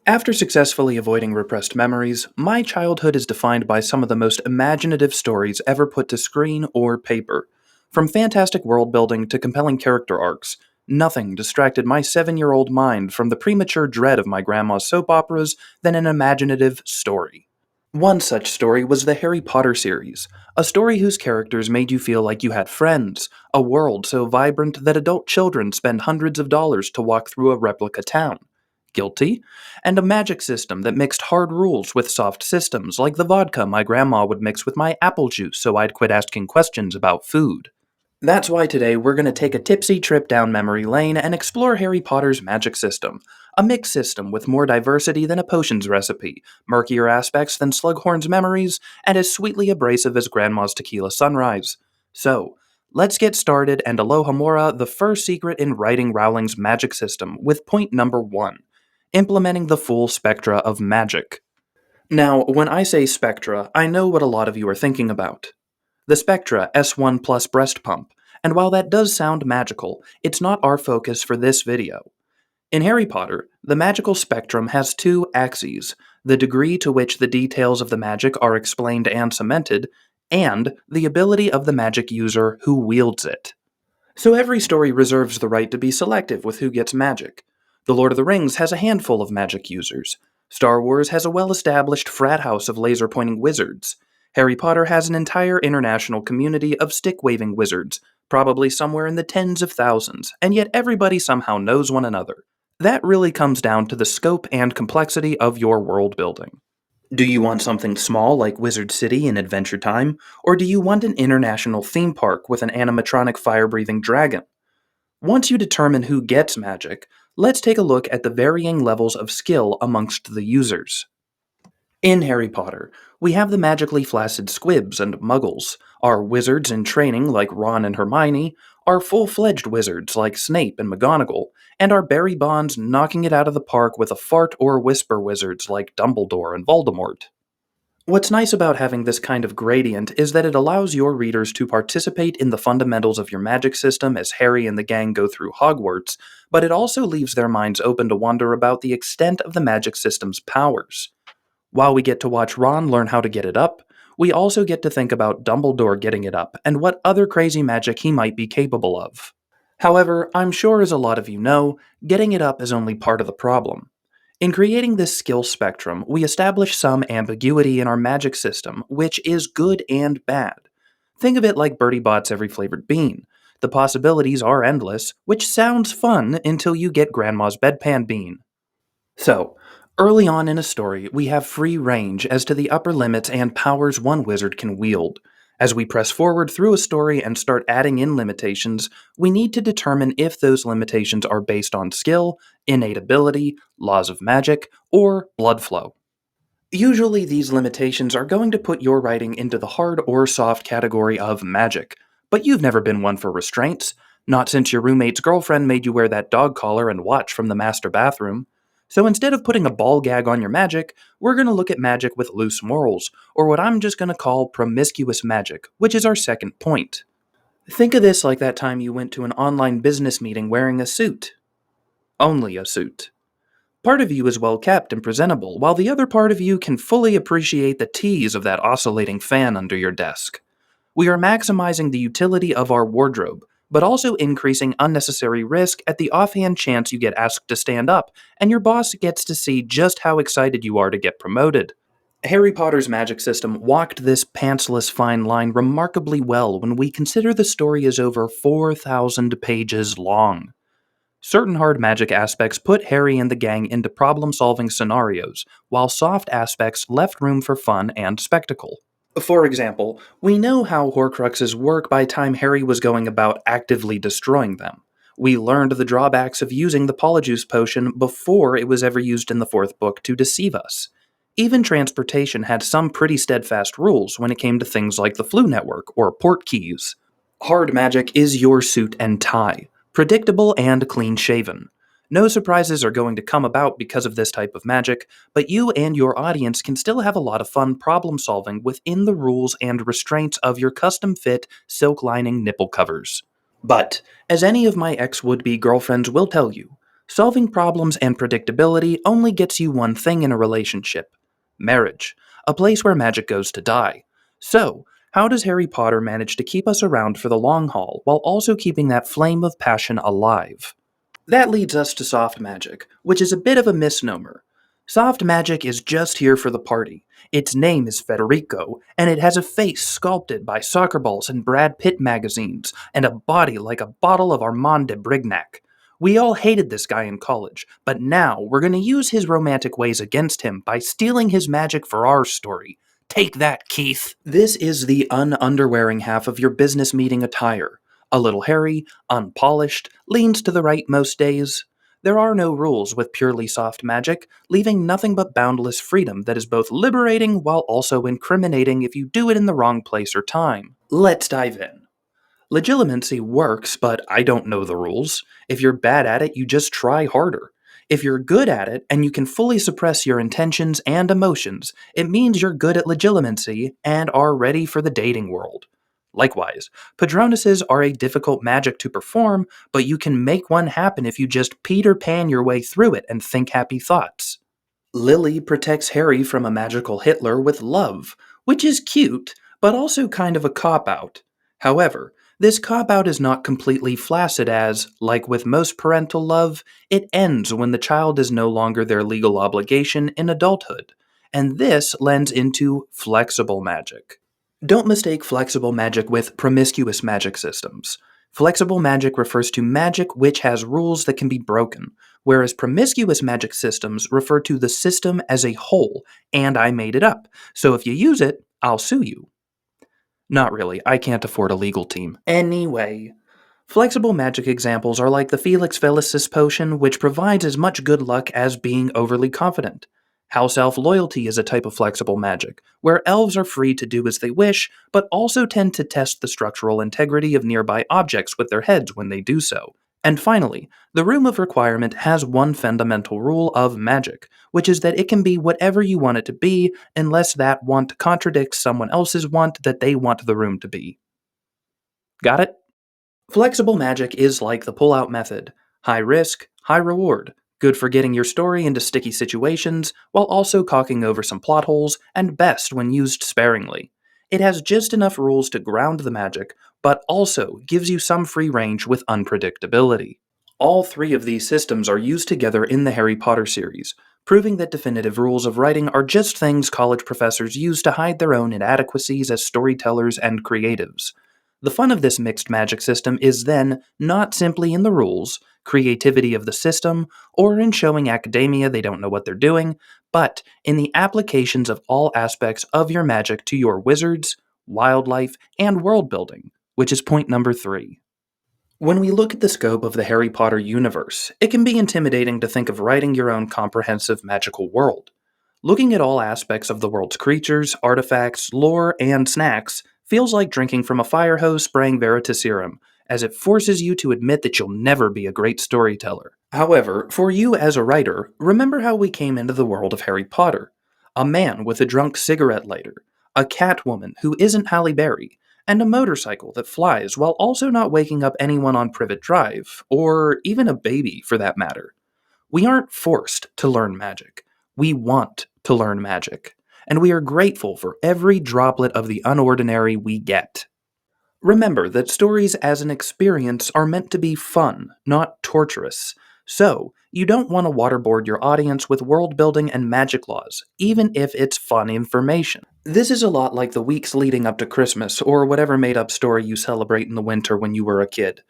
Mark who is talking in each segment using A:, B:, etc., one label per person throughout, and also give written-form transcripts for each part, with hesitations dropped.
A: After successfully avoiding repressed memories, my childhood is defined by some of the most imaginative stories ever put to screen or paper. From fantastic world building to compelling character arcs, nothing distracted my 7-year-old mind from the premature dread of my grandma's soap operas than an imaginative story. One such story was the Harry Potter series, a story whose characters made you feel like you had friends, a world so vibrant that adult children spend hundreds of dollars to walk through a replica town. Guilty? And a magic system that mixed hard rules with soft systems, like the vodka my grandma would mix with my apple juice so I'd quit asking questions about food. That's why today we're going to take a tipsy trip down memory lane and explore Harry Potter's magic system. A mixed system with more diversity than a potions recipe, murkier aspects than Slughorn's memories, and as sweetly abrasive as Grandma's tequila sunrise. So, let's get started and aloha mora the first secret in writing Rowling's magic system with point number 1. Implementing the full spectra of magic. Now, when I say spectra, I know what a lot of you are thinking about. The Spectra S1 Plus breast pump, and while that does sound magical, it's not our focus for this video. In Harry Potter, the magical spectrum has two axes: the degree to which the details of the magic are explained and cemented, and the ability of the magic user who wields it. So every story reserves the right to be selective with who gets magic. The Lord of the Rings has a handful of magic users. Star Wars has a well-established frat house of laser-pointing wizards. Harry Potter has an entire international community of stick-waving wizards, probably somewhere in the tens of thousands, and yet everybody somehow knows one another. That really comes down to the scope and complexity of your world building. Do you want something small like Wizard City in Adventure Time, or do you want an international theme park with an animatronic fire-breathing dragon? Once you determine who gets magic, let's take a look at the varying levels of skill amongst the users. In Harry Potter, we have the magically flaccid squibs and muggles, our wizards in training like Ron and Hermione, our full-fledged wizards like Snape and McGonagall, and our Barry Bonds knocking it out of the park with a fart or whisper wizards like Dumbledore and Voldemort. What's nice about having this kind of gradient is that it allows your readers to participate in the fundamentals of your magic system as Harry and the gang go through Hogwarts, but it also leaves their minds open to wonder about the extent of the magic system's powers. While we get to watch Ron learn how to get it up, we also get to think about Dumbledore getting it up and what other crazy magic he might be capable of. However, I'm sure as a lot of you know, getting it up is only part of the problem. In creating this skill spectrum, we establish some ambiguity in our magic system, which is good and bad. Think of it like Bertie Bott's every flavored bean. The possibilities are endless, which sounds fun until you get Grandma's bedpan bean. So, early on in a story, we have free range as to the upper limits and powers one wizard can wield. As we press forward through a story and start adding in limitations, we need to determine if those limitations are based on skill, innate ability, laws of magic, or blood flow. Usually, these limitations are going to put your writing into the hard or soft category of magic, but you've never been one for restraints, not since your roommate's girlfriend made you wear that dog collar and watch from the master bathroom. So instead of putting a ball gag on your magic, we're going to look at magic with loose morals, or what I'm just going to call promiscuous magic, which is our second point. Think of this like that time you went to an online business meeting wearing a suit. Only a suit. Part of you is well kept and presentable, while the other part of you can fully appreciate the tease of that oscillating fan under your desk. We are maximizing the utility of our wardrobe, but also increasing unnecessary risk at the offhand chance you get asked to stand up, and your boss gets to see just how excited you are to get promoted. Harry Potter's magic system walked this pantsless fine line remarkably well when we consider the story is over 4,000 pages long. Certain hard magic aspects put Harry and the gang into problem-solving scenarios, while soft aspects left room for fun and spectacle. For example, we know how Horcruxes work by time Harry was going about actively destroying them. We learned the drawbacks of using the Polyjuice potion before it was ever used in the fourth book to deceive us. Even transportation had some pretty steadfast rules when it came to things like the Flu Network or port keys. Hard magic is your suit and tie, predictable and clean-shaven. No surprises are going to come about because of this type of magic, but you and your audience can still have a lot of fun problem-solving within the rules and restraints of your custom-fit silk lining nipple covers. But, as any of my ex-would-be girlfriends will tell you, Solving problems and predictability only gets you one thing in a relationship: marriage, a place where magic goes to die. So, how does Harry Potter manage to keep us around for the long haul while also keeping that flame of passion alive? That leads us to soft magic, which is a bit of a misnomer. Soft magic is just here for the party. Its name is Federico, and it has a face sculpted by soccer balls and Brad Pitt magazines, and a body like a bottle of Armand de Brignac. We all hated this guy in college, but now we're going to use his romantic ways against him by stealing his magic for our story. Take that, Keith. This is the un-underwearing half of your business meeting attire. A little hairy, unpolished, leans to the right most days. There are no rules with purely soft magic, leaving nothing but boundless freedom that is both liberating while also incriminating if you do it in the wrong place or time. Let's dive in. Legilimency works, but I don't know the rules. If you're bad at it, you just try harder. If you're good at it and you can fully suppress your intentions and emotions, it means you're good at legilimency and are ready for the dating world. Likewise, Padronuses are a difficult magic to perform, but you can make one happen if you just Peter Pan your way through it and think happy thoughts. Lily protects Harry from a magical Hitler with love, which is cute, but also kind of a cop-out. However, this cop-out is not completely flaccid as, like with most parental love, it ends when the child is no longer their legal obligation in adulthood, and this lends into flexible magic. Don't mistake flexible magic with promiscuous magic systems. Flexible magic refers to magic which has rules that can be broken, whereas promiscuous magic systems refer to the system as a whole, and I made it up, so if you use it, I'll sue you. Not really, I can't afford a legal team. Anyway, flexible magic examples are like the Felix Felicis potion, which provides as much good luck as being overly confident. House elf loyalty is a type of flexible magic, where elves are free to do as they wish, but also tend to test the structural integrity of nearby objects with their heads when they do so. And finally, the Room of Requirement has one fundamental rule of magic, which is that it can be whatever you want it to be, unless that want contradicts someone else's want that they want the room to be. Got it? Flexible magic is like the pull-out method. High risk, high reward. Good for getting your story into sticky situations, while also caulking over some plot holes, and best when used sparingly. It has just enough rules to ground the magic, but also gives you some free range with unpredictability. All three of these systems are used together in the Harry Potter series, proving that definitive rules of writing are just things college professors use to hide their own inadequacies as storytellers and creatives. The fun of this mixed magic system is then not simply in the rules, creativity of the system, or in showing academia they don't know what they're doing, but in the applications of all aspects of your magic to your wizards, wildlife, and world building, which is point number 3. When we look at the scope of the Harry Potter universe, it can be intimidating to think of writing your own comprehensive magical world. Looking at all aspects of the world's creatures, artifacts, lore, and snacks feels like drinking from a fire hose spraying Veritaserum, as it forces you to admit that you'll never be a great storyteller. However, for you as a writer, remember how we came into the world of Harry Potter. A man with a drunk cigarette lighter, a Catwoman who isn't Halle Berry, and a motorcycle that flies while also not waking up anyone on Privet Drive, or even a baby for that matter. We aren't forced to learn magic. We want to learn magic, and we are grateful for every droplet of the unordinary we get. Remember that stories as an experience are meant to be fun, not torturous. So, you don't want to waterboard your audience with world building and magic laws, even if it's fun information. This is a lot like the weeks leading up to Christmas, or whatever made up story you celebrate in the winter when you were a kid.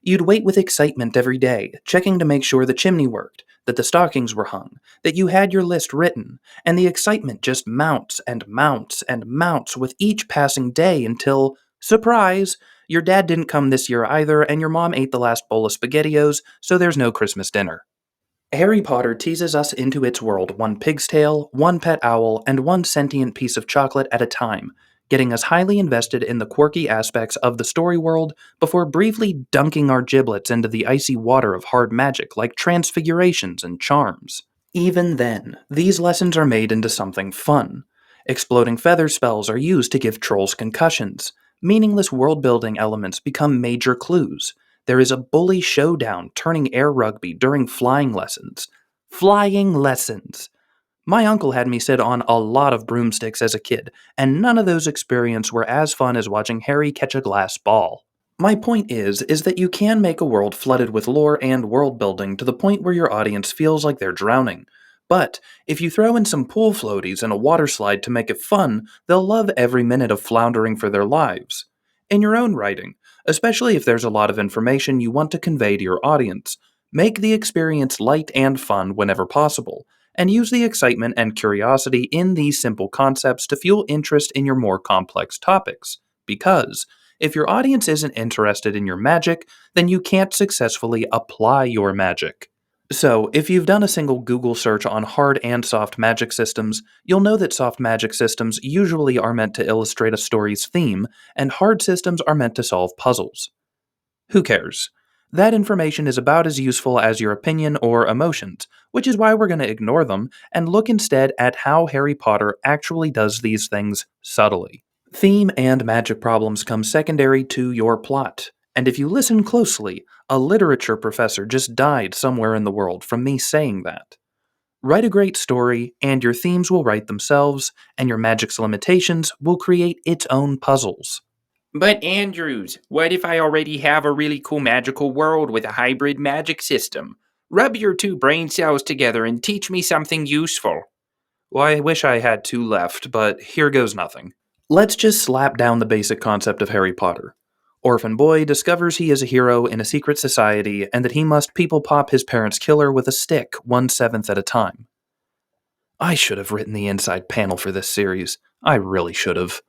A: You'd wait with excitement every day, checking to make sure the chimney worked, that the stockings were hung, that you had your list written, and the excitement just mounts and mounts and mounts with each passing day until, surprise, your dad didn't come this year either, and your mom ate the last bowl of SpaghettiOs, so there's no Christmas dinner. Harry Potter teases us into its world one pig's tail, one pet owl, and one sentient piece of chocolate at a time, getting us highly invested in the quirky aspects of the story world before briefly dunking our giblets into the icy water of hard magic like transfigurations and charms. Even then, these lessons are made into something fun. Exploding feather spells are used to give trolls concussions. Meaningless world-building elements become major clues. There is a bully showdown turning air rugby during flying lessons. Flying lessons! My uncle had me sit on a lot of broomsticks as a kid, and none of those experiences were as fun as watching Harry catch a glass ball. My point is that you can make a world flooded with lore and world building to the point where your audience feels like they're drowning. But if you throw in some pool floaties and a water slide to make it fun, they'll love every minute of floundering for their lives. In your own writing, especially if there's a lot of information you want to convey to your audience, make the experience light and fun whenever possible, and use the excitement and curiosity in these simple concepts to fuel interest in your more complex topics. Because if your audience isn't interested in your magic, then you can't successfully apply your magic. So, if you've done a single Google search on hard and soft magic systems, you'll know that soft magic systems usually are meant to illustrate a story's theme, and hard systems are meant to solve puzzles. Who cares? That information is about as useful as your opinion or emotions, which is why we're going to ignore them and look instead at how Harry Potter actually does these things subtly. Theme and magic problems come secondary to your plot. And if you listen closely, a literature professor just died somewhere in the world from me saying that. Write a great story, and your themes will write themselves, and your magic's limitations will create its own puzzles.
B: But Andrews, what if I already have a really cool magical world with a hybrid magic system? Rub your two brain cells together and teach me something useful.
A: Well, I wish I had two left, but here goes nothing. Let's just slap down the basic concept of Harry Potter. Orphan boy discovers he is a hero in a secret society and that he must people pop his parents' killer with a stick 1/7 at a time. I should have written the inside panel for this series. I really should have.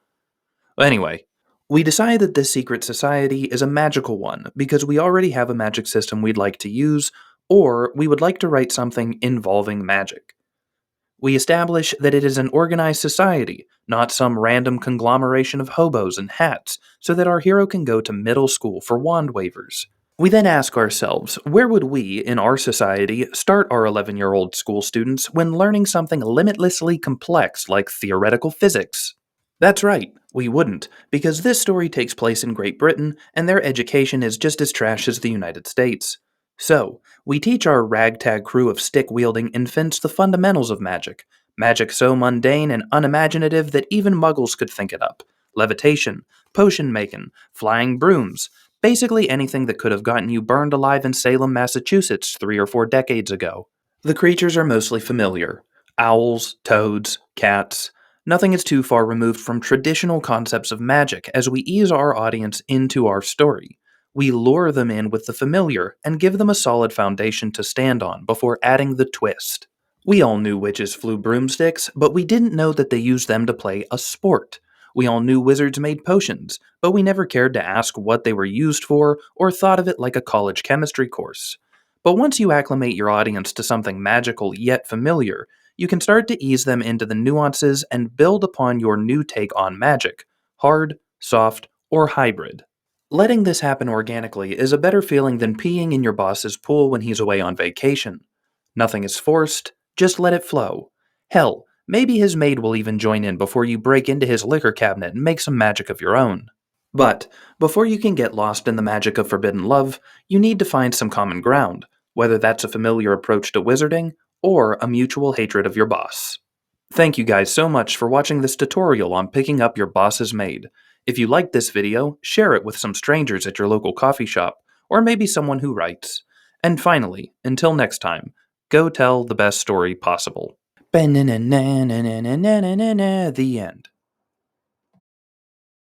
A: Anyway, we decide that this secret society is a magical one because we already have a magic system we'd like to use, or we would like to write something involving magic. We establish that it is an organized society, not some random conglomeration of hobos and hats, so that our hero can go to middle school for wand waivers. We then ask ourselves, where would we, in our society, start our 11-year-old school students when learning something limitlessly complex like theoretical physics? That's right, we wouldn't, because this story takes place in Great Britain, and their education is just as trash as the United States. So, we teach our ragtag crew of stick-wielding infants the fundamentals of magic. Magic so mundane and unimaginative that even muggles could think it up. Levitation, potion-making, flying brooms, basically anything that could have gotten you burned alive in Salem, Massachusetts 3 or 4 decades ago. The creatures are mostly familiar. Owls, toads, cats. Nothing is too far removed from traditional concepts of magic as we ease our audience into our story. We lure them in with the familiar and give them a solid foundation to stand on before adding the twist. We all knew witches flew broomsticks, but we didn't know that they used them to play a sport. We all knew wizards made potions, but we never cared to ask what they were used for or thought of it like a college chemistry course. But once you acclimate your audience to something magical yet familiar, you can start to ease them into the nuances and build upon your new take on magic, hard, soft, or hybrid. Letting this happen organically is a better feeling than peeing in your boss's pool when he's away on vacation. Nothing is forced, just let it flow. Hell, maybe his maid will even join in before you break into his liquor cabinet and make some magic of your own. But, before you can get lost in the magic of forbidden love, you need to find some common ground, whether that's a familiar approach to wizarding or a mutual hatred of your boss. Thank you guys so much for watching this tutorial on picking up your boss's maid. If you liked this video, share it with some strangers at your local coffee shop, or maybe someone who writes. And finally, until next time, go tell the best story possible. The end.